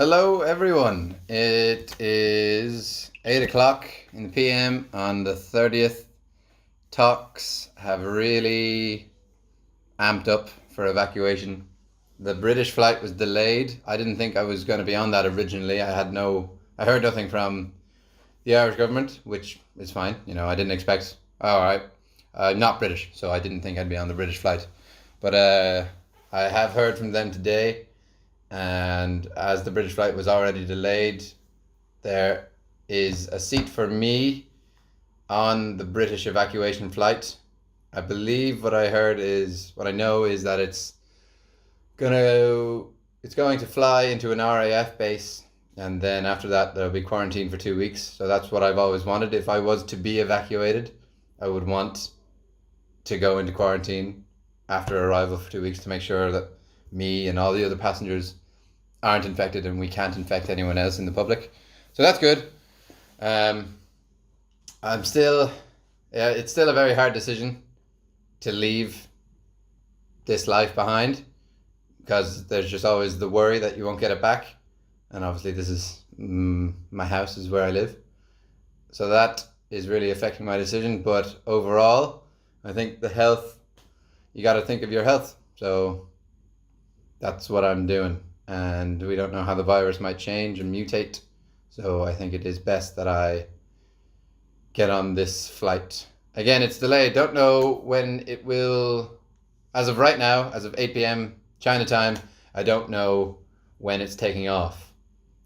Hello, everyone. It is 8 o'clock in the PM on the 30th. Talks have really amped up for evacuation. The British flight was delayed. I didn't think I was going to be on that originally. I heard nothing from the Irish government, which is fine. I didn't expect, all right, I'm not British, so I didn't think I'd be on the British flight. But I have heard from them today. And as the British flight was already delayed, there is a seat for me on the British evacuation flight. I believe what I know is that it's going to fly into an RAF base, and then after that there'll be quarantine for 2 weeks. So that's what I've always wanted. If I was to be evacuated, I would want to go into quarantine after arrival for 2 weeks to make sure that me and all the other passengers aren't infected and we can't infect anyone else in the public. So that's good. It's still a very hard decision to leave this life behind, because there's just always the worry that you won't get it back. And obviously this is my house is where I live. So that is really affecting my decision. But overall, I think you got to think of your health. So that's what I'm doing. And we don't know how the virus might change and mutate. So I think it is best that I get on this flight. Again, it's delayed. Don't know when it will, as of right now, as of 8 p.m. China time, I don't know when it's taking off.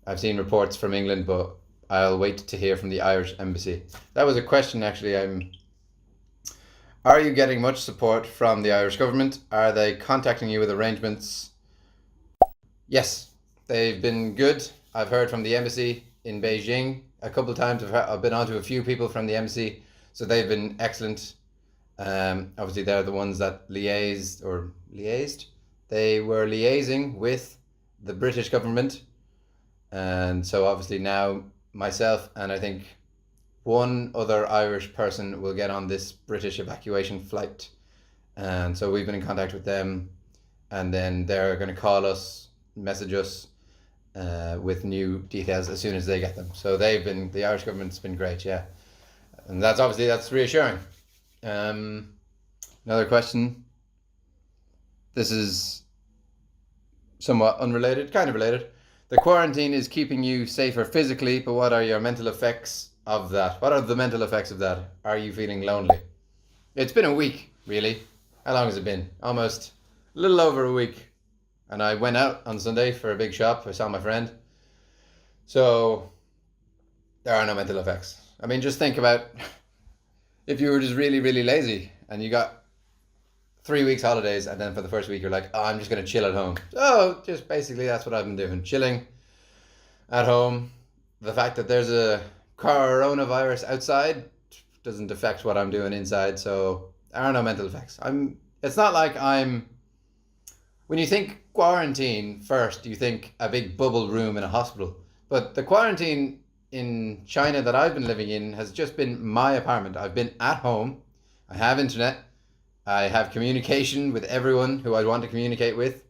I've seen reports from England, but I'll wait to hear from the Irish embassy. That was a question, actually. Are you getting much support from the Irish government? Are they contacting you with arrangements? Yes, they've been good. I've heard from the embassy in Beijing a couple of times. I've been on to a few people from the embassy, so they've been excellent. Obviously, they're the ones that liaised. They were liaising with the British government, and so obviously now myself and I think one other Irish person will get on this British evacuation flight, and so we've been in contact with them, and then they're going to call us, message us with new details as soon as they get them. So the Irish government's been great, yeah. And that's reassuring. Another question. This is somewhat unrelated, kind of related. The quarantine is keeping you safer physically, but what are your mental effects of that? What are the mental effects of that? Are you feeling lonely? It's been a week, really. How long has it been? Almost a little over a week. And I went out on Sunday for a big shop. I saw my friend. So there are no mental effects. I mean, just think about if you were just really, really lazy and you got 3 weeks holidays, and then for the first week you're like, oh, I'm just going to chill at home. So just basically that's what I've been doing. Chilling at home. The fact that there's a coronavirus outside doesn't affect what I'm doing inside. So there are no mental effects. It's not like when you think quarantine first, you think a big bubble room in a hospital. But the quarantine in China that I've been living in has just been my apartment. I've been at home. I have internet. I have communication with everyone who I want to communicate with.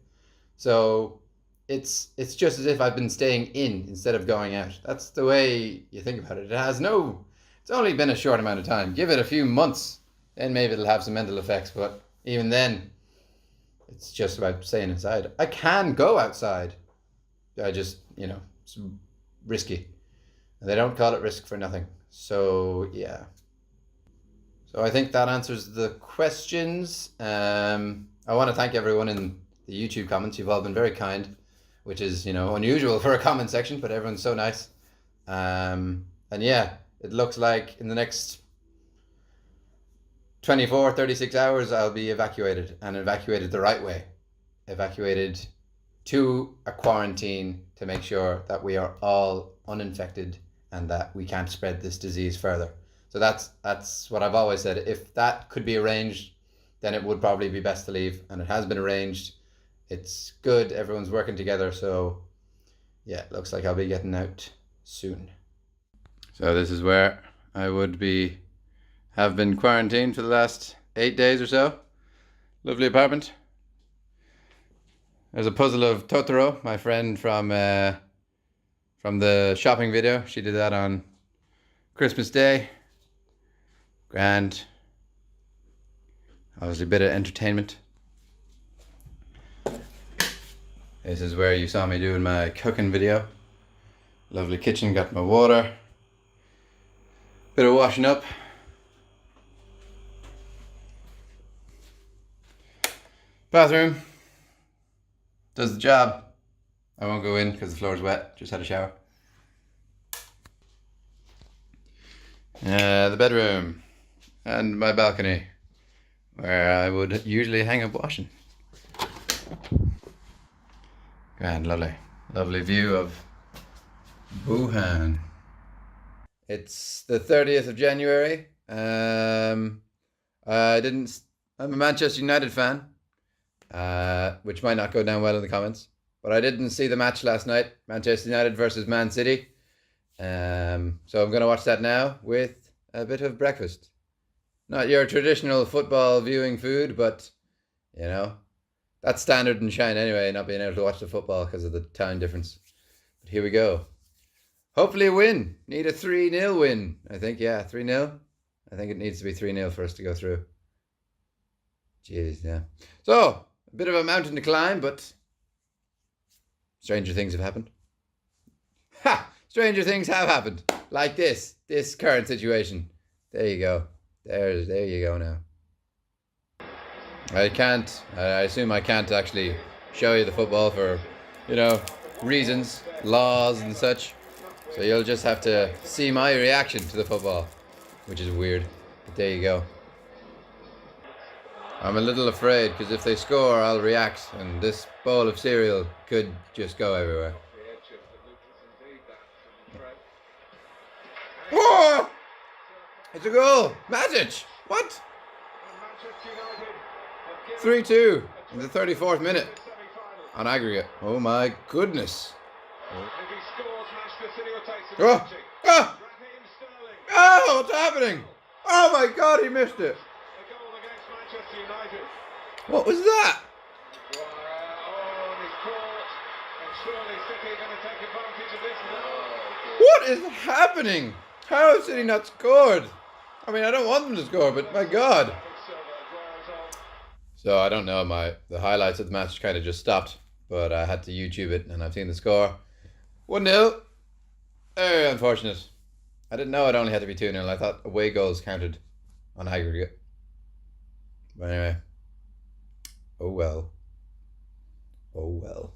So it's just as if I've been staying in instead of going out. That's the way you think about it. It's only been a short amount of time. Give it a few months, then maybe it'll have some mental effects. But even then, it's just about staying inside. I can go outside. I just, it's risky. And they don't call it risk for nothing. So, yeah. So I think that answers the questions. I want to thank everyone in the YouTube comments. You've all been very kind, which is, unusual for a comment section, but everyone's so nice. And yeah, it looks like in the next 24, 36 hours, I'll be evacuated, and evacuated the right way. Evacuated to a quarantine to make sure that we are all uninfected and that we can't spread this disease further. So that's what I've always said. If that could be arranged, then it would probably be best to leave. And it has been arranged. It's good. Everyone's working together. So yeah, it looks like I'll be getting out soon. So this is where I have been quarantined for the last 8 days or so. Lovely apartment. There's a puzzle of Totoro, my friend from from the shopping video. She did that on Christmas Day. Grand. Obviously a bit of entertainment. This is where you saw me doing my cooking video. Lovely kitchen, got my water. Bit of washing up. Bathroom. Does the job. I won't go in because the floor is wet. Just had a shower. The bedroom. And my balcony, where I would usually hang up washing. Grand, lovely. Lovely view of Wuhan. It's the 30th of January. I'm a Manchester United fan, which might not go down well in the comments, but I didn't see the match last night, Manchester United versus Man City. So I'm going to watch that now with a bit of breakfast. Not your traditional football viewing food, but, you know, that's standard in China anyway, not being able to watch the football because of the time difference. But here we go. Hopefully a win. Need a 3-0 win, I think. Yeah, 3-0. I think it needs to be 3-0 for us to go through. Jeez, yeah. So, a bit of a mountain to climb, but stranger things have happened. Ha! Stranger things have happened. Like this current situation. There you go. There you go now. I assume I can't actually show you the football for, reasons, laws and such. So you'll just have to see my reaction to the football, which is weird. But there you go. I'm a little afraid because if they score, I'll react, and this bowl of cereal could just go everywhere. Oh! It's a goal! Matic! What? 3-2 in the 34th minute on aggregate. Oh my goodness. Oh! Oh! Oh! What's happening? Oh my God, he missed it. What was that? What is happening? How has City not scored? I mean, I don't want them to score, but my God. So I don't know, the highlights of the match kind of just stopped, but I had to YouTube it and I've seen the score. 1-0. Very unfortunate. I didn't know it only had to be 2-0. I thought away goals counted on aggregate. But anyway. Oh well. Oh well.